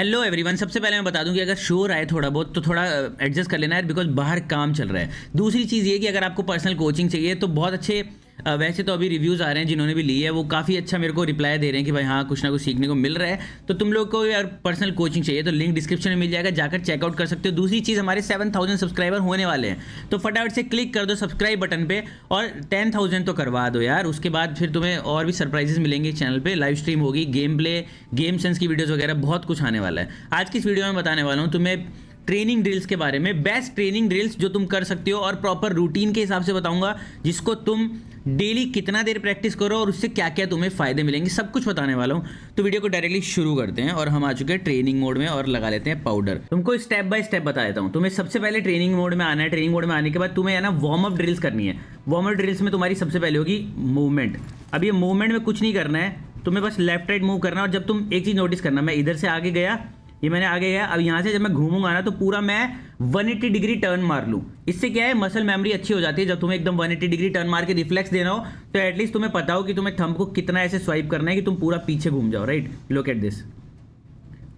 Hello everyone. सबसे पहले मैं बता दूं कि अगर शोर आए थोड़ा बहुत तो थोड़ा एडजस्ट कर लेना है, बिकॉज बाहर काम चल रहा है। दूसरी चीज़ ये कि अगर आपको पर्सनल कोचिंग चाहिए तो बहुत अच्छे वैसे तो अभी रिव्यूज़ आ रहे हैं, जिन्होंने भी ली है वो काफ़ी अच्छा मेरे को रिप्लाई दे रहे हैं कि भाई हाँ कुछ ना कुछ सीखने को मिल रहा है। तो तुम लोग को यार पर्सनल कोचिंग चाहिए तो लिंक डिस्क्रिप्शन में मिल जाएगा, जाकर चेकआउट कर सकते हो। दूसरी चीज़, हमारे 7,000 सब्सक्राइबर होने वाले हैं, तो फटाफट से क्लिक कर दो सब्सक्राइब बटन पे और 10,000 तो करवा दो यार। उसके बाद फिर तुम्हें और भी सरप्राइजेस मिलेंगे चैनल पे, लाइव स्ट्रीम होगी, गेम प्ले, गेम सेंस की वीडियोस वगैरह बहुत कुछ आने वाला है। आज की इस वीडियो में बताने वाला हूँ तुम्हें ट्रेनिंग ड्रिल्स के बारे में, बेस्ट ट्रेनिंग ड्रिल्स जो तुम कर सकते हो और प्रॉपर रूटीन के हिसाब से बताऊंगा, जिसको तुम डेली कितना देर प्रैक्टिस करो और उससे क्या क्या तुम्हें फायदे मिलेंगे, सब कुछ बताने वाला हूँ। तो वीडियो को डायरेक्टली शुरू करते हैं और हम आ चुके हैं ट्रेनिंग मोड में और लगा लेते हैं पाउडर। तुमको स्टेप बाय स्टेप बता देता हूँ। तुम्हें सबसे पहले ट्रेनिंग मोड में आना है। ट्रेनिंग मोड में आने के बाद तुम्हें है ना वार्म अप ड्रिल्स करनी है। वार्म अप ड्रिल्स में तुम्हारी सबसे पहले होगी मूवमेंट। अब ये मूवमेंट में कुछ नहीं करना है, तुम्हें बस लेफ्ट राइट मूव करना है। और जब तुम एक चीज़ नोटिस करना, मैं इधर से आगे गया, ये मैंने आगे गया, अब यहाँ से जब मैं घूमूंगा ना तो पूरा मैं 180 डिग्री टर्न मार लूँ। इससे क्या है, मसल मेमोरी अच्छी हो जाती है। जब तुम्हें एकदम 180 डिग्री टर्न मार के रिफ्लेक्स देना हो तो एटलीस्ट तुम्हें पता हो कि तुम्हें थंब को कितना ऐसे स्वाइप करना है कि तुम पूरा पीछे घूम जाओ। Right, look at this.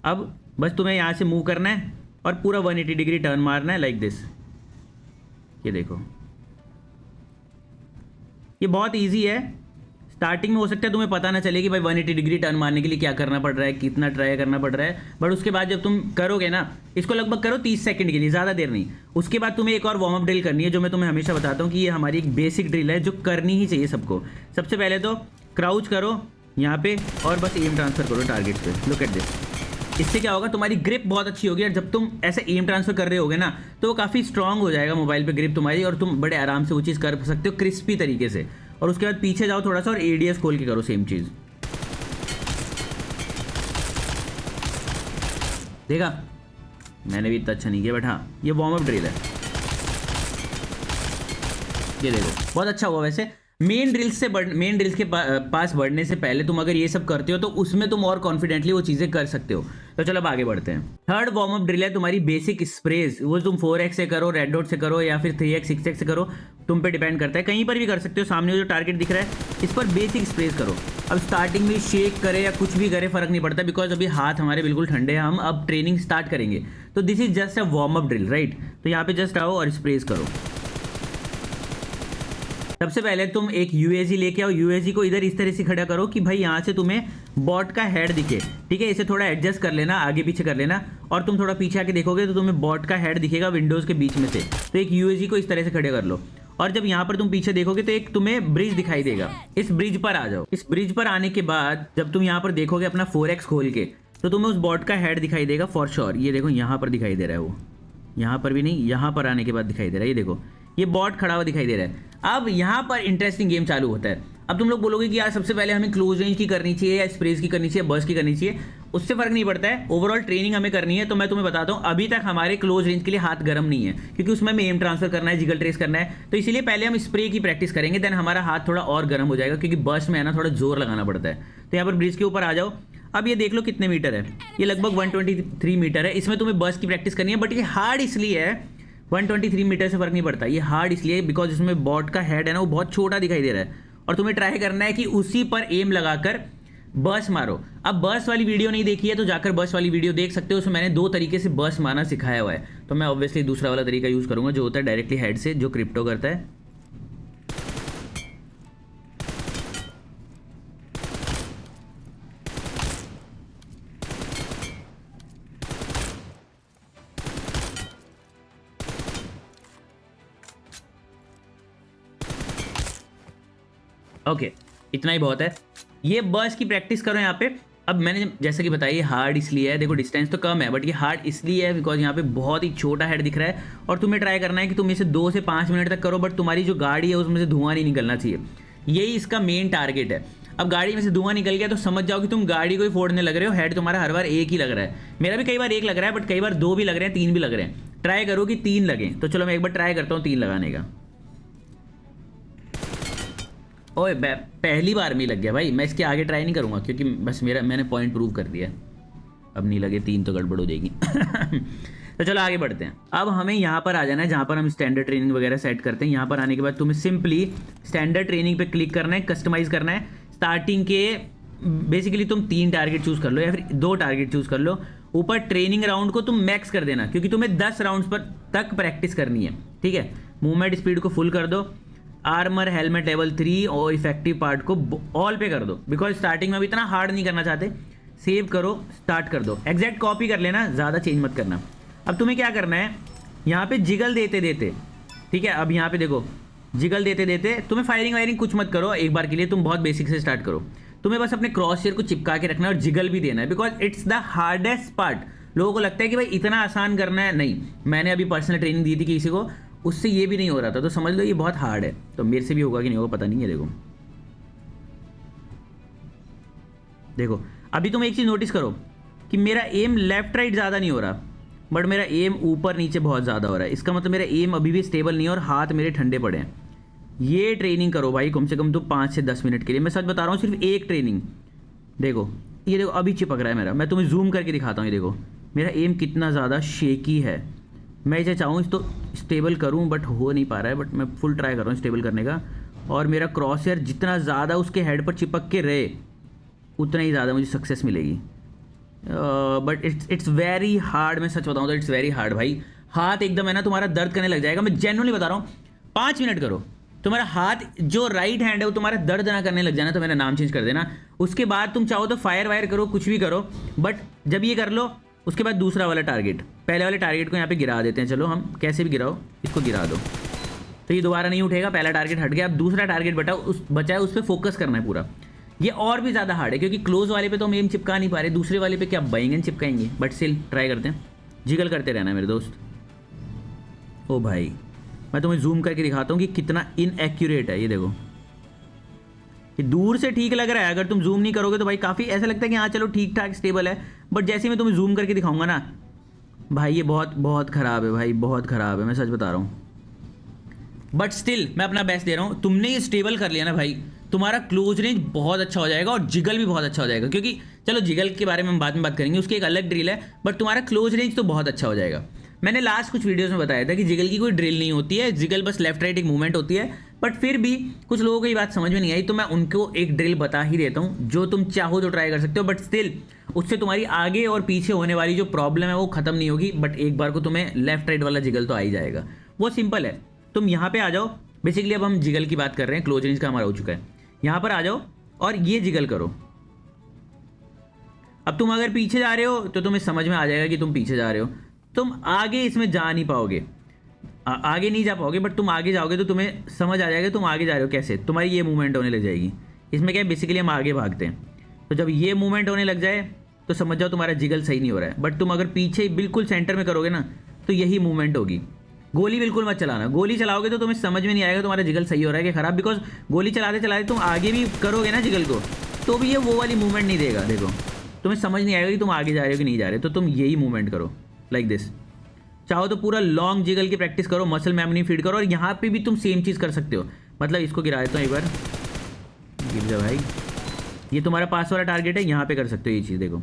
अब बस तुम्हें यहाँ से मूव करना है और पूरा 180 डिग्री टर्न मारना है लाइक दिस। ये देखो, ये बहुत ईजी है। स्टार्टिंग में हो सकता है तुम्हें पता ना चले कि भाई 180 डिग्री टर्न मारने के लिए क्या करना पड़ रहा है, कितना ट्राई करना पड़ रहा है, बट उसके बाद जब तुम करोगे ना, इसको लगभग करो 30 सेकंड के लिए, ज़्यादा देर नहीं। उसके बाद तुम्हें एक और वार्म अप ड्रिल करनी है, जो मैं तुम्हें हमेशा बताता हूँ कि ये हमारी एक बेसिक ड्रिल है जो करनी ही चाहिए सबको। सबसे पहले तो क्राउच करो यहाँ पे और बस एम ट्रांसफर करो टारगेट पे। Look at this. इससे क्या होगा, तुम्हारी ग्रिप बहुत अच्छी होगी और जब तुम ऐसे एम ट्रांसफर कर रहे होगे ना तो वो काफ़ी स्ट्रांग हो जाएगा मोबाइल पे ग्रिप तुम्हारी, और तुम बड़े आराम से वो चीज़ कर सकते हो क्रिस्पी तरीके से। और उसके बाद पीछे जाओ थोड़ा सा और एडीएस खोल के करो सेम चीज़। देखा, मैंने भी इतना अच्छा नहीं किया, बट हाँ ये वार्म अप ड्रिल है। ये देखो बहुत अच्छा हुआ। वैसे मेन ड्रिल्स के पास बढ़ने से पहले तुम अगर ये सब करते हो तो उसमें तुम और कॉन्फिडेंटली वो चीज़ें कर सकते हो। तो चलो अब आगे बढ़ते हैं। थर्ड वार्म अप ड्रिल है तुम्हारी बेसिक स्प्रेज। वो तुम 4x से करो, रेड डॉट से करो या फिर 3x 6x से करो, तुम पे डिपेंड करता है। कहीं पर भी कर सकते हो। सामने जो टारगेट दिख रहा है इस पर बेसिक स्प्रेज करो। अब स्टार्टिंग में शेक करे या कुछ भी करे फर्क नहीं पड़ता, बिकॉज अभी हाथ हमारे बिल्कुल ठंडे हैं, हम अब ट्रेनिंग स्टार्ट करेंगे। तो this is just a warm up drill, right. तो यहाँ पे जस्ट आओ और स्प्रेज करो। सबसे पहले तुम एक यूएजी लेके आओ। यूएजी को इधर इस तरह से खड़ा करो कि भाई यहाँ से तुम्हें बॉट का हेड दिखे, ठीक है। इसे थोड़ा एडजस्ट कर लेना, आगे पीछे कर लेना, और तुम थोड़ा पीछे आके देखोगे तो तुम्हें बॉट का हेड दिखेगा विंडोज़ के बीच में से। तो एक यूएजी को इस तरह से खड़े कर लो और जब यहाँ पर तुम पीछे देखोगे तो एक तुम्हें ब्रिज दिखाई देगा। इस ब्रिज पर आ जाओ। इस ब्रिज पर आने के बाद जब तुम यहाँ पर देखोगे अपना 4x खोल के, तो तुम्हें उस बॉट का हेड दिखाई देगा फॉर श्योर। ये देखो यहाँ पर दिखाई दे रहा है, वो यहाँ पर भी नहीं, यहाँ पर आने के बाद दिखाई दे रहा है। ये देखो, ये बॉट खड़ा हुआ दिखाई दे रहा है। अब यहाँ पर इंटरेस्टिंग गेम चालू होता है। अब तुम लोग बोलोगे कि यार सबसे पहले हमें क्लोज रेंज की करनी चाहिए या स्प्रेज की करनी चाहिए, बर्स्ट की करनी चाहिए, उससे फर्क नहीं पड़ता है। ओवरऑल ट्रेनिंग हमें करनी है। तो मैं तुम्हें बताता हूँ, अभी तक हमारे क्लोज रेंज के लिए हाथ गर्म नहीं है, क्योंकि उसमें हमें एम ट्रांसफर करना है, जिगल ट्रेस करना है। तो इसीलिए पहले हम स्प्रे की प्रैक्टिस करेंगे, देन हमारा हाथ थोड़ा और गर्म हो जाएगा, क्योंकि बर्स्ट में है ना थोड़ा जोर लगाना पड़ता है। तो यहाँ पर ब्रिज के ऊपर आ जाओ। अब ये देख लो कितने मीटर है, ये लगभग 123 मीटर है। इसमें तुम्हें बर्स्ट की प्रैक्टिस करनी है, बट ये हार्ड इसलिए है, 123 मीटर से फर्क नहीं पड़ता। ये हार्ड इसलिए बिकॉज इसमें बॉट का हेड है ना वो बहुत छोटा दिखाई दे रहा है, और तुम्हें ट्राई करना है कि उसी पर एम लगाकर बर्स्ट मारो। अब बर्स्ट वाली वीडियो नहीं देखी है तो जाकर बर्स्ट वाली वीडियो देख सकते हो। उसमें मैंने 2 तरीके से बर्स्ट मारना सिखाया हुआ है, तो मैं ऑब्वियसली दूसरा वाला तरीका यूज़ करूंगा, जो होता है डायरेक्टली हेड से, जो क्रिप्टो करता है। ओके, इतना ही बहुत है। ये बर्स्ट की प्रैक्टिस करो यहाँ पे। अब मैंने जैसा कि बताया हार्ड इसलिए है, देखो डिस्टेंस तो कम है, बट ये हार्ड इसलिए है बिकॉज यहाँ पे बहुत ही छोटा हेड दिख रहा है, और तुम्हें ट्राई करना है कि तुम इसे 2 से 5 मिनट तक करो, बट तुम्हारी जो गाड़ी है उसमें से धुआं नहीं निकलना चाहिए। यही इसका मेन टारगेट है। अब गाड़ी में से धुआं निकल गया तो समझ जाओ कि तुम गाड़ी को ही फोड़ने लग रहे हो। हेड तुम्हारा हर बार एक ही लग रहा है। मेरा भी कई बार एक लग रहा है, बट कई बार 2 भी लग रहे हैं, 3 भी लग रहे हैं। ट्राई करो कि 3 लगें। तो चलो मैं एक बार ट्राई करता हूँ 3 लगाने का। ओए पहली बार में ही लग गया भाई। मैं इसके आगे ट्राई नहीं करूँगा, क्योंकि बस मैंने पॉइंट प्रूव कर दिया। अब नहीं लगे 3 तो गड़बड़ हो जाएगी। तो चलो आगे बढ़ते हैं। अब हमें यहाँ पर आ जाना है जहाँ पर हम स्टैंडर्ड ट्रेनिंग वगैरह सेट करते हैं। यहाँ पर आने के बाद तुम्हें सिंपली स्टैंडर्ड ट्रेनिंग पे क्लिक करना है, कस्टमाइज करना है। स्टार्टिंग के बेसिकली तुम 3 टारगेट चूज़ कर लो या फिर 2 टारगेट चूज़ कर लो, ऊपर ट्रेनिंग राउंड को तुम मैक्स कर देना, क्योंकि तुम्हें 10 राउंड्स पर तक प्रैक्टिस करनी है, ठीक है। मूवमेंट स्पीड को फुल कर दो, आर्मर हेलमेट लेवल 3 और इफेक्टिव पार्ट को ऑल पे कर दो, बिकॉज स्टार्टिंग में अभी इतना हार्ड नहीं करना चाहते। सेव करो, स्टार्ट कर दो, एग्जैक्ट कॉपी कर लेना, ज़्यादा चेंज मत करना। अब तुम्हें क्या करना है, यहाँ पे जिगल देते देते, ठीक है, अब यहाँ पे देखो जिगल देते देते तुम्हें फायरिंग वायरिंग कुछ मत करो एक बार के लिए, तुम बहुत बेसिक से स्टार्ट करो। तुम्हें बस अपने क्रॉस शेयर को चिपका के रखना है और जिगल भी देना है, because it's the hardest part. लोगों को लगता है कि भाई इतना आसान करना है, नहीं, मैंने अभी पर्सनल ट्रेनिंग दी थी किसी को, उससे ये भी नहीं हो रहा था, तो समझ लो ये बहुत हार्ड है। तो मेरे से भी होगा कि नहीं होगा पता नहीं है। देखो देखो अभी तुम एक चीज़ नोटिस करो कि मेरा एम लेफ्ट राइट ज़्यादा नहीं हो रहा, बट मेरा एम ऊपर नीचे बहुत ज़्यादा हो रहा है। इसका मतलब मेरा एम अभी भी स्टेबल नहीं है और हाथ मेरे ठंडे पड़े हैं। ये ट्रेनिंग करो भाई कम से कम तो 5 से 10 मिनट के लिए, मैं सच बता रहा हूँ, सिर्फ एक ट्रेनिंग। देखो ये देखो अभी चिपक रहा है मेरा, मैं तुम्हें जूम करके दिखाता हूँ। ये देखो मेरा एम कितना ज़्यादा शेकी है। मैं इसे चाहूँ तो स्टेबल करूँ बट हो नहीं पा रहा है, बट मैं फुल ट्राई कर रहा हूँ स्टेबल करने का। और मेरा क्रॉस हेयर जितना ज़्यादा उसके हेड पर चिपक के रहे उतना ही ज़्यादा मुझे सक्सेस मिलेगी। बट इट्स वेरी हार्ड, मैं सच बताऊँ तो इट्स वेरी हार्ड भाई। हाथ एकदम है ना तुम्हारा दर्द करने लग जाएगा, मैं जेन्युइनली बता रहा हूँ। 5 मिनट करो, तुम्हारा हाथ जो राइट हैंड है वो तुम्हारा दर्द ना करने लग जाना तो मेरा नाम चेंज कर देना। उसके बाद तुम चाहो तो फायर वायर करो, कुछ भी करो, बट जब ये कर लो उसके बाद दूसरा वाला टारगेट, पहले वाले टारगेट को यहाँ पे गिरा देते हैं। चलो हम कैसे भी गिराओ, इसको गिरा दो तो ये दोबारा नहीं उठेगा, पहला टारगेट हट गया। अब दूसरा टारगेट बचा है, उस पर फोकस करना है पूरा। ये और भी ज़्यादा हार्ड है क्योंकि क्लोज वाले पे तो हम एम चिपका नहीं पा रहे, दूसरे वाले पे क्या बैंगन चिपकाएंगे, बट स्टिल ट्राई करते हैं। जिगल करते रहना है मेरे दोस्त। ओ भाई मैं तुम्हें जूम करके दिखाता हूँ कि कितना इनएक्यूरेट है। ये देखो कि दूर से ठीक लग रहा है, अगर तुम जूम नहीं करोगे तो भाई काफ़ी ऐसा लगता है कि हाँ चलो ठीक ठाक स्टेबल है, बट जैसे ही मैं तुम्हें जूम करके दिखाऊंगा ना भाई ये बहुत बहुत ख़राब है भाई, बहुत ख़राब है, मैं सच बता रहा हूँ। बट स्टिल मैं अपना बेस्ट दे रहा हूँ। तुमने ये स्टेबल कर लिया ना भाई, तुम्हारा क्लोज रेंज बहुत अच्छा हो जाएगा और जिगल भी बहुत अच्छा हो जाएगा। क्योंकि चलो जिगल के बारे में हम बाद में बात करेंगे, उसकी एक अलग ड्रिल है, बट तुम्हारा क्लोज रेंज तो बहुत अच्छा हो जाएगा। मैंने लास्ट कुछ वीडियोस में बताया था कि जिगल की कोई ड्रिल नहीं होती है, जिगल बस लेफ्ट राइट एक मूवमेंट होती है। बट फिर भी कुछ लोगों को ये बात समझ में नहीं आई, तो मैं उनको एक ड्रिल बता ही देता हूँ जो तुम चाहो तो ट्राई कर सकते हो। बट स्टिल उससे तुम्हारी आगे और पीछे होने वाली जो प्रॉब्लम है वो खत्म नहीं होगी, बट एक बार को तुम्हें लेफ्ट राइट वाला जिगल तो आ ही जाएगा। वो सिंपल है, तुम यहाँ पे आ जाओ। बेसिकली अब हम जिगल की बात कर रहे हैं, क्लोज रेंज का हमारा हो चुका है। यहाँ पर आ जाओ और ये जिगल करो। अब तुम अगर पीछे जा रहे हो तो तुम्हें समझ में आ जाएगा कि तुम पीछे जा रहे हो, तुम आगे इसमें जा नहीं पाओगे, आगे नहीं जा पाओगे, बट तुम आगे जाओगे तो तुम्हें समझ आ जाएगा तुम आगे जा रहे हो कैसे। तुम्हारी ये मूवमेंट होने लग जाएगी। इसमें क्या है, बेसिकली हम आगे भागते हैं, तो जब ये मूवमेंट होने लग जाए तो समझ जाओ तुम्हारा जिगल सही नहीं हो रहा है। बट तुम अगर पीछे बिल्कुल सेंटर में करोगे ना तो यही मूवमेंट होगी। गोली बिल्कुल मत चलाना, गोली चलाओगे तो तुम्हें समझ में नहीं आएगा तुम्हारा जिगल सही हो रहा है कि खराब, बिकॉज गोली चलाते चलाते तुम आगे भी करोगे ना जिगल को तो भी ये वो वाली मूवमेंट नहीं देगा। देखो तुम्हें समझ नहीं आएगा कि तुम आगे जा रहे हो कि नहीं जा रहे, तो तुम यही मूवमेंट करो लाइक दिस। चाहो तो पूरा लॉन्ग जिगल की प्रैक्टिस करो, मसल मेमोरी फीड करो, और यहाँ पे भी तुम सेम चीज़ कर सकते हो। मतलब इसको गिरा देता हूँ एक बार, गिर जा भाई। ये तुम्हारा पास वाला टारगेट है, यहाँ पे कर सकते हो ये चीज़। देखो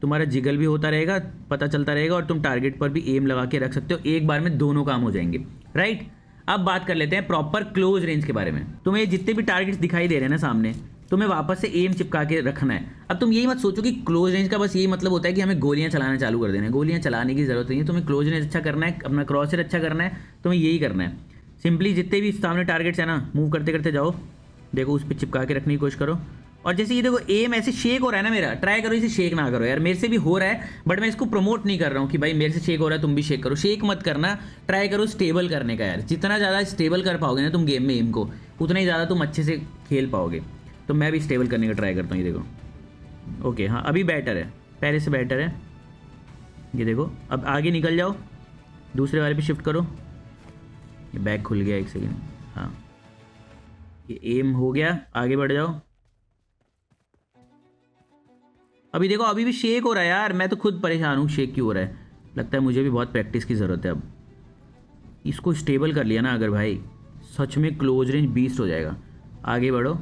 तुम्हारा जिगल भी होता रहेगा, पता चलता रहेगा, और तुम टारगेट पर भी एम लगा के रख सकते हो। एक बार में दोनों काम हो जाएंगे, राइट। अब बात कर लेते हैं प्रॉपर क्लोज रेंज के बारे में। तुम्हें जितने भी टारगेट्स दिखाई दे रहे हैं ना सामने, तुम्हें वापस से एम चिपका के रखना है। अब तुम यही मत सोचो कि क्लोज रेंज का बस यही मतलब होता है कि हमें गोलियां चलाना चालू कर देना है। गोलियां चलाने की जरूरत नहीं है, तुम्हें क्लोज रेंज अच्छा करना है, अपना क्रॉस रेंज अच्छा करना है, तुम्हें यही करना है। सिंपली जितने भी सामने टारगेट्स है ना, मूव करते करते जाओ, देखो उस पर चिपका के रखने की कोशिश करो। और जैसे ये देखो एम ऐसे शेक हो रहा है ना मेरा, ट्राई करो इसे शेक ना करो यार। मेरे से भी हो रहा है, बट मैं इसको प्रमोट नहीं कर रहा हूँ कि भाई मेरे से शेक हो रहा है तुम भी शेक करो। शेक मत करना, ट्राई करो स्टेबल करने का यार। जितना ज़्यादा स्टेबल कर पाओगे ना तुम गेम में एम को, उतना ही ज़्यादा तुम अच्छे से खेल पाओगे। तो मैं भी स्टेबल करने का ट्राई करता हूँ। ये देखो ओके, हाँ अभी बेटर है, पहले से बेटर है। ये देखो अब आगे निकल जाओ, दूसरे वाले पे शिफ्ट करो। ये बैक खुल गया, एक सेकेंड, हाँ ये एम हो गया, आगे बढ़ जाओ। अभी देखो अभी भी शेक हो रहा है यार, मैं तो खुद परेशान हूँ शेक क्यों हो रहा है। लगता है मुझे भी बहुत प्रैक्टिस की ज़रूरत है। अब इसको स्टेबल कर लिया ना अगर भाई, सच में क्लोज रेंज बीस्ट हो जाएगा। आगे बढ़ो,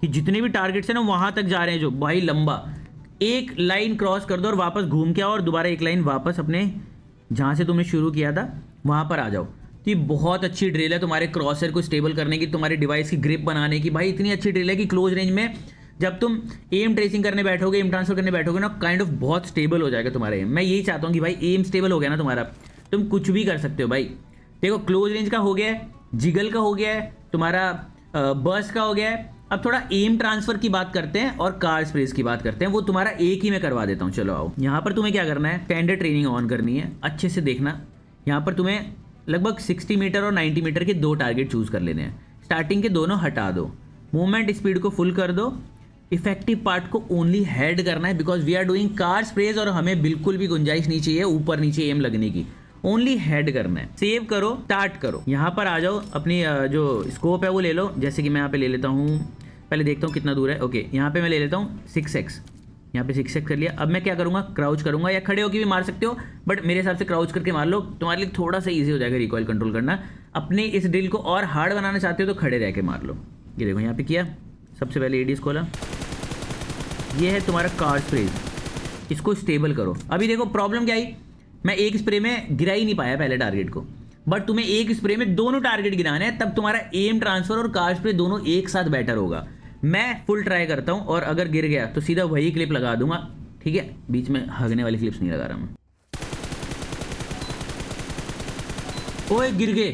कि जितने भी टारगेट्स हैं ना वहाँ तक जा रहे हैं जो भाई लंबा, एक लाइन क्रॉस कर दो और वापस घूम के आओ और दोबारा एक लाइन वापस अपने जहाँ से तुमने शुरू किया था वहाँ पर आ जाओ। तो ये बहुत अच्छी ड्रिल है तुम्हारे क्रॉसर को स्टेबल करने की, तुम्हारे डिवाइस की ग्रिप बनाने की। भाई इतनी अच्छी ड्रिल है कि क्लोज रेंज में जब तुम एम ट्रेसिंग करने बैठोगे, एम ट्रांसफर करने बैठोगे ना, काइंड ऑफ बहुत स्टेबल हो जाएगा तुम्हारा एम। मैं यही चाहता हूँ कि भाई एम स्टेबल हो गया ना तुम्हारा, तुम कुछ भी कर सकते हो भाई। देखो क्लोज रेंज का हो गया है, जिगल का हो गया है, तुम्हारा बर्स्ट का हो गया है। अब थोड़ा एम ट्रांसफर की बात करते हैं और कार स्प्रेस की बात करते हैं, वो तुम्हारा एक ही में करवा देता हूँ। चलो आओ, यहाँ पर तुम्हें क्या करना है, स्टैंडर्ड ट्रेनिंग ऑन करनी है। अच्छे से देखना, यहाँ पर तुम्हें लगभग 60 मीटर और 90 मीटर के 2 टारगेट चूज कर लेने हैं। स्टार्टिंग के दोनों हटा दो, मूवमेंट स्पीड को फुल कर दो, इफेक्टिव पार्ट को ओनली हेड करना है because we are doing car sprays और हमें बिल्कुल भी गुंजाइश नहीं चाहिए ऊपर नीचे एम लगने की, ओनली हेड करना है। सेव करो, स्टार्ट करो। यहाँ पर आ जाओ, अपनी जो स्कोप है वो ले लो। जैसे कि मैं यहाँ पे ले लेता हूँ, पहले देखता हूँ कितना दूर है। ओके, यहाँ पे मैं ले लेता हूँ 6x, यहाँ पे 6x कर लिया। अब मैं क्या करूँगा, क्राउच करूँगा, या खड़े होकर भी मार सकते हो, बट मेरे हिसाब से क्राउच करके मार लो, तुम्हारे लिए थोड़ा सा ईजी हो जाएगा रिकॉइल कंट्रोल करना। अपने इस ड्रिल को और हार्ड बनाना चाहते हो तो खड़े रह के मार लो। ये देखो यहाँ पे किया, सबसे पहले एडीज खोला, ये है तुम्हारा कार स्प्रे, इसको स्टेबल करो। अभी देखो प्रॉब्लम क्या आई, मैं एक स्प्रे में गिरा ही नहीं पाया पहले टारगेट को, बट तुम्हें एक स्प्रे में दोनों टारगेट गिराने हैं, तब तुम्हारा एम ट्रांसफर और कार स्प्रे दोनों एक साथ बेटर होगा। मैं फुल ट्राई करता हूं और अगर गिर गया तो सीधा वही क्लिप लगा दूंगा, ठीक है, बीच में हगने वाली क्लिप्स नहीं लगा रहा मैं। ओए गिर गए,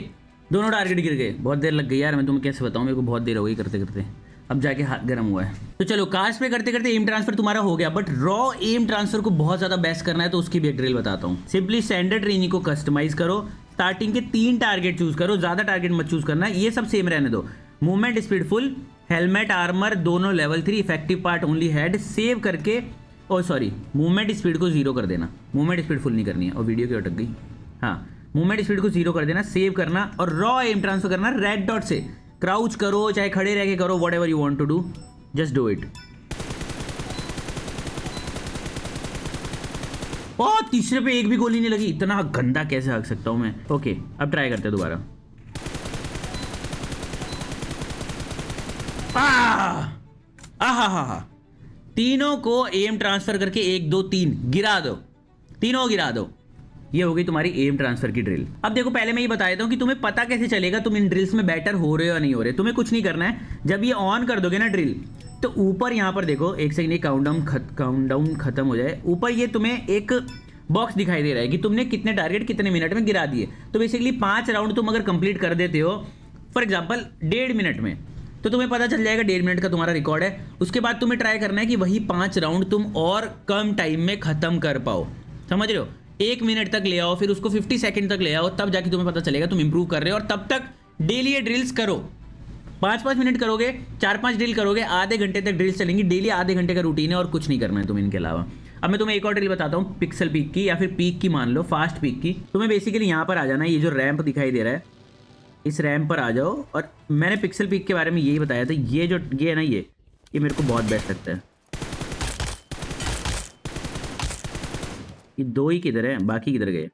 दोनों टारगेट गिर गए, बहुत देर लग गई यार, मैं तुम्हें कैसे बताऊं, मेरे को बहुत देर हो गई करते करते, अब जाके हाथ गर्म हुआ है। तो चलो, कार स्प्रे करते करते एम ट्रांसफर तुम्हारा हो गया, बट रॉ एम ट्रांसफर को बहुत ज्यादा बेस्ट करना है तो उसकी भी एक ड्रिल बताता हूँ। सिंपली स्टैंडर्ड ट्रेनिंग को कस्टमाइज करो, स्टार्टिंग के 3 टारगेट चूज करो, ज्यादा टारगेट मत चूज करना, ये सब सेम रहने दो। Movement speed full, helmet armour दोनों level 3, effective part only head, save करके, ओ सॉरी, मूवमेंट स्पीड को 0 कर देना, मूवमेंट स्पीड फुल नहीं करनी है, और वीडियो क्यों अटक गई। हाँ, मूवमेंट स्पीड को 0 कर देना, सेव करना और रॉ एम ट्रांसफर करना रेड डॉट से। क्राउच करो चाहे खड़े रह के करो, whatever you want to do, just do it. ओ तीसरे पे एक भी गोली नहीं लगी, इतना गंदा कैसे हक सकता हूं मैं। ओके, अब ट्राई करते हैं दोबारा। हा, तीनों को एम ट्रांसफर करके 1 2 3 गिरा दो, तीनों गिरा दो। ये हो गई तुम्हारी एम ट्रांसफर की ड्रिल। अब देखो, पहले मैं ये बता देता हूं कि तुम्हें पता कैसे चलेगा तुम इन ड्रिल्स में बेटर हो रहे हो या नहीं हो रहे। तुम्हें कुछ नहीं करना है, जब ये ऑन कर दोगे ना ड्रिल, तो ऊपर यहाँ पर देखो, एक सेकंड, ये काउंटडाउन खत्म हो जाए, ऊपर ये तुम्हें एक बॉक्स दिखाई दे रहा है कि तुमने कितने टारगेट कितने मिनट में गिरा दिए। तो बेसिकली 5 राउंड तुम अगर कंप्लीट कर देते हो, फॉर एग्जाम्पल 1.5 मिनट में, तो तुम्हें पता चल जाएगा 1.5 मिनट का तुम्हारा रिकॉर्ड है। उसके बाद तुम्हें ट्राई करना है कि वही 5 राउंड तुम और कम टाइम में खत्म कर पाओ, समझ रहे हो। 1 मिनट तक ले आओ, फिर उसको 50 सेकंड तक ले आओ, तब जाके तुम्हें पता चलेगा तुम इंप्रूव कर रहे हो। और तब तक डेली ये ड्रिल्स करो, 5-5 मिनट करोगे, 4-5 ड्रिल करोगे, आधे घंटे तक ड्रिल्स चलेंगी डेली, आधे घंटे का रूटीन है और कुछ नहीं करना है तुम्हें इनके अलावा। अब मैं तुम्हें एक और ड्रिल बताता हूँ, पिक्सल पीक की, या फिर पीक की मान लो, फास्ट पीक की। तुम्हें बेसिकली यहाँ पर आ जाना है, ये जो रैंप दिखाई दे रहा है, इस रैंप पर आ जाओ। और मैंने पिक्सल पीक के बारे में यही बताया था, ये जो ये है ना, ये मेरे को बहुत बेस्ट लगता है। ये 2 ही किधर है, बाकी किधर गए।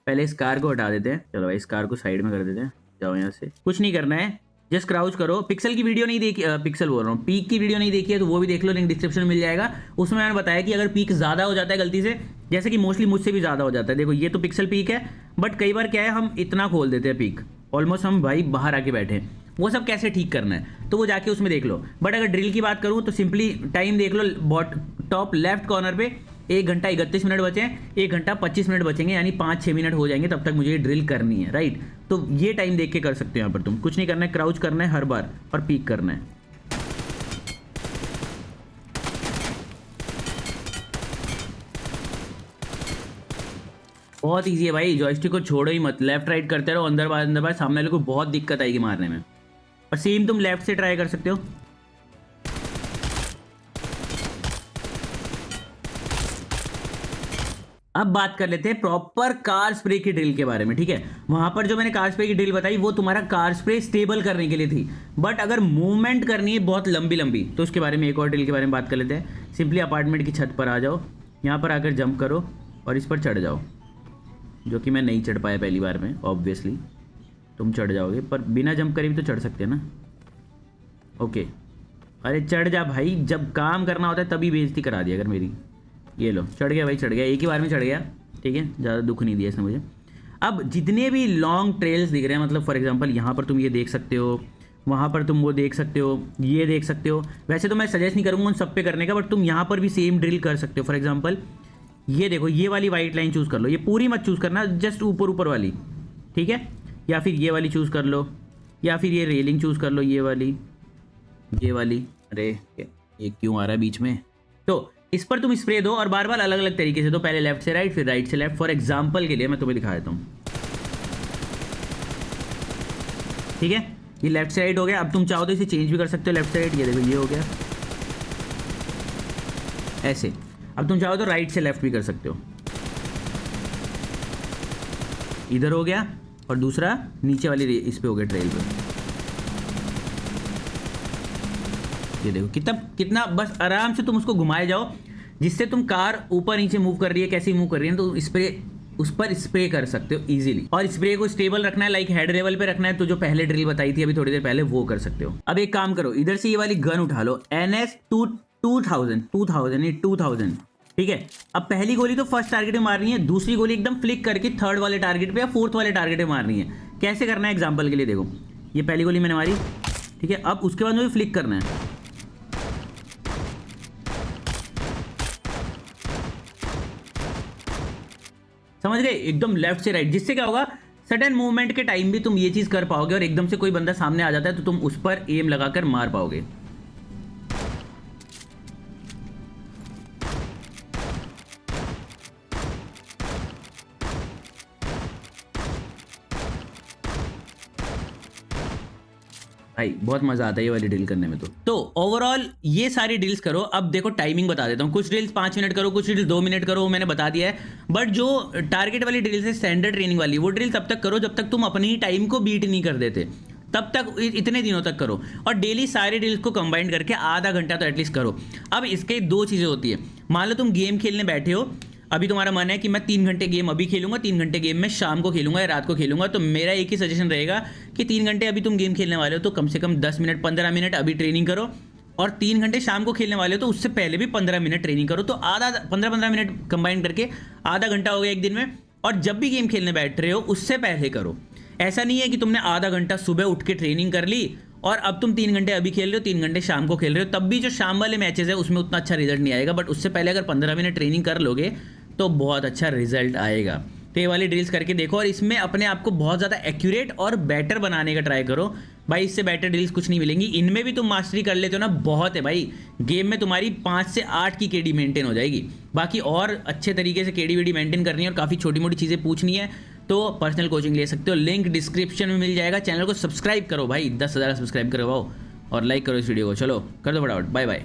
पहले इस कार को हटा देते हैं, चलो भाई इस कार को साइड में कर देते हैं। जाओ यहाँ से, कुछ नहीं करना है, जस्ट क्राउच करो। पिक्सल की वीडियो नहीं देखी, पिक्सल बोल रहा हूँ, पीक की वीडियो नहीं देखी है तो वो भी देख लो, लिंक डिस्क्रिप्शन में मिल जाएगा। उसमें मैंने बताया कि अगर पीक ज़्यादा हो जाता है गलती से, जैसे कि मोस्टली मुझसे भी ज़्यादा हो जाता है। देखो ये तो पिक्सल पीक है, बट कई बार क्या है, हम इतना खोल देते हैं पीक, ऑलमोस्ट हम भाई बाहर आके बैठे हैं। वो सब कैसे ठीक करना है तो वो जाके उसमें देख लो। बट अगर ड्रिल की बात करूँ तो सिंपली टाइम देख लो, टॉप लेफ्ट कॉर्नर पे 1 घंटा 31 मिनट बचे हैं, 1 घंटा 25 मिनट बचेंगे, यानी 5-6 मिनट हो जाएंगे, तब तक मुझे ये ड्रिल करनी है, राइट। तो ये टाइम देख के कर सकते हो। यहाँ पर तुम कुछ नहीं करना है, क्राउच करना है हर बार और पीक करना है। बहुत ईजी है भाई, जॉयस्टिक को छोड़ो ही मत, लेफ्ट राइट करते रहो, अंदर बाहर, सामने वाले को बहुत दिक्कत आएगी मारने में। और सेम तुम लेफ्ट से ट्राई कर सकते हो। अब बात कर लेते हैं प्रॉपर कार स्प्रे की ड्रिल के बारे में, ठीक है। वहां पर जो मैंने कार स्प्रे की ड्रिल बताई वो तुम्हारा कार स्प्रे स्टेबल करने के लिए थी, बट अगर मूवमेंट करनी है बहुत लंबी तो उसके बारे में एक और ड्रिल के बारे में बात कर लेते हैं। सिंपली अपार्टमेंट की छत पर आ जाओ, यहाँ पर आकर जंप करो और इस पर चढ़ जाओ, जो कि मैं नहीं चढ़ पाया पहली बार में। ऑब्वियसली तुम चढ़ जाओगे, पर बिना जंप करे भी तो चढ़ सकते हैं ना। ओके, अरे चढ़ जा भाई, जब काम करना होता है तभी बेइज्जती करा दिया अगर मेरी। ये लो, चढ़ गया भाई, चढ़ गया, एक ही बार में चढ़ गया, ठीक है, ज़्यादा दुख नहीं दिया इसने मुझे। अब जितने भी लॉन्ग ट्रेल्स दिख रहे हैं, मतलब फॉर एग्जांपल यहाँ पर तुम ये देख सकते हो, वहाँ पर तुम वो देख सकते हो, ये देख सकते हो। वैसे तो मैं सजेस्ट नहीं करूँगा उन सब पे करने का, बट तुम यहाँ पर भी सेम ड्रिल कर सकते हो। फॉर एग्जांपल ये देखो, ये वाली वाइट लाइन चूज़ कर लो, ये पूरी मत चूज़ करना, जस्ट ऊपर ऊपर वाली, ठीक है। या फिर ये वाली चूज़ कर लो, या फिर ये रेलिंग चूज़ कर लो, ये वाली, ये वाली। अरे ये क्यों आ रहा है बीच में? तो इस पर तुम स्प्रे दो और बार बार अलग अलग तरीके से दो, पहले लेफ्ट से राइट, फिर राइट से लेफ्ट। फॉर एग्जाम्पल के लिए मैं तुम्हें दिखा देता हूँ, ठीक है। ये लेफ्ट से राइट हो गया। अब तुम चाहो तो इसे चेंज भी कर सकते हो, लेफ्ट से राइट। ये देखो, ये हो गया ऐसे। अब तुम चाहो तो राइट से लेफ्ट भी कर सकते हो, इधर हो गया, और दूसरा नीचे वाली इस पे हो गया, ट्रेल पे। ये देखो कितना बस आराम से तुम उसको घुमाए जाओ, जिससे तुम कार ऊपर नीचे मूव कर रही है, कैसी मूव कर रही है, तो उस पर स्प्रे कर सकते हो इजीली। और स्प्रे को स्टेबल रखना है, लाइक हेड लेवल पे रखना है, तो जो पहले ड्रिल बताई थी अभी थोड़ी देर पहले, वो कर सकते हो। अब एक काम करो, इधर से ये वाली गन उठा लो, NS 2000, ठीक है। अब पहली गोली तो फर्स्ट टारगेट में मारनी है, दूसरी गोली एकदम फ्लिक करके थर्ड वाले टारगेट पे या फोर्थ वाले टारगेट पे मारनी है। कैसे करना है एग्जाम्पल के लिए देखो, ये पहली गोली मैंने मारी, ठीक है। अब उसके बाद मुझे फ्लिक करना है, समझ गए, एकदम लेफ्ट से राइट। जिससे क्या होगा, सडन मूवमेंट के टाइम भी तुम ये चीज कर पाओगे, और एकदम से कोई बंदा सामने आ जाता है तो तुम उस पर एम लगाकर मार पाओगे। भाई बहुत मजा आता है ये वाली ड्रिल करने में। तो ओवरऑल ये सारी ड्रिल्स करो। अब देखो टाइमिंग बता देता हूँ, कुछ ड्रिल्स 5 मिनट करो, कुछ ड्रिल्स 2 मिनट करो, वो मैंने बता दिया है। बट जो टारगेट वाली ड्रिल्स है, स्टैंडर्ड ट्रेनिंग वाली, वो ड्रिल तब तक करो जब तक तुम अपनी ही टाइम को बीट नहीं कर देते, तब तक इतने दिनों तक करो। और डेली सारे ड्रिल्स को कंबाइन करके आधा घंटा तो एटलीस्ट करो। अब इसके 2 चीज़ें होती है, मान लो तुम गेम खेलने बैठे हो, अभी तुम्हारा मन है कि मैं 3 घंटे गेम अभी खेलूंगा, 3 घंटे गेम मैं शाम को खेलूंगा या रात को खेलूंगा, तो मेरा एक ही सजेशन रहेगा कि 3 घंटे अभी तुम गेम खेलने वाले हो तो कम से कम 10 मिनट 15 मिनट अभी ट्रेनिंग करो, और 3 घंटे शाम को खेलने वाले हो तो उससे पहले भी 15 मिनट ट्रेनिंग करो। तो आधा 15-15 मिनट कंबाइन करके आधा घंटा हो गया एक दिन में। और जब भी गेम खेलने बैठ रहे हो उससे पहले करो। ऐसा नहीं है कि तुमने आधा घंटा सुबह उठ के ट्रेनिंग कर ली और अब तुम 3 घंटे अभी खेल रहे हो, 3 घंटे शाम को खेल रहे हो, तब भी जो शाम वाले मैचेस है उसमें उतना अच्छा रिजल्ट नहीं आएगा। बट उससे पहले अगर 15 मिनट ट्रेनिंग कर लोगे तो बहुत अच्छा रिजल्ट आएगा। तो ये वाली ड्रिल्स करके देखो, और इसमें अपने आप को बहुत ज़्यादा एक्यूरेट और बेटर बनाने का ट्राई करो भाई। इससे बेटर ड्रिल्स कुछ नहीं मिलेंगी। इनमें भी तुम मास्टरी कर लेते हो ना, बहुत है भाई। गेम में तुम्हारी 5 से 8 की केडी मेंटेन हो जाएगी। बाकी और अच्छे तरीके से केडी वेडी मेंटेन करनी है और काफ़ी छोटी मोटी चीज़ें पूछनी है तो पर्सनल कोचिंग ले सकते हो, लिंक डिस्क्रिप्शन में मिल जाएगा। चैनल को सब्सक्राइब करो भाई, 10,000 सब्सक्राइब करवाओ और लाइक करो इस वीडियो को। चलो कर दो फटाफट, बाय बाय।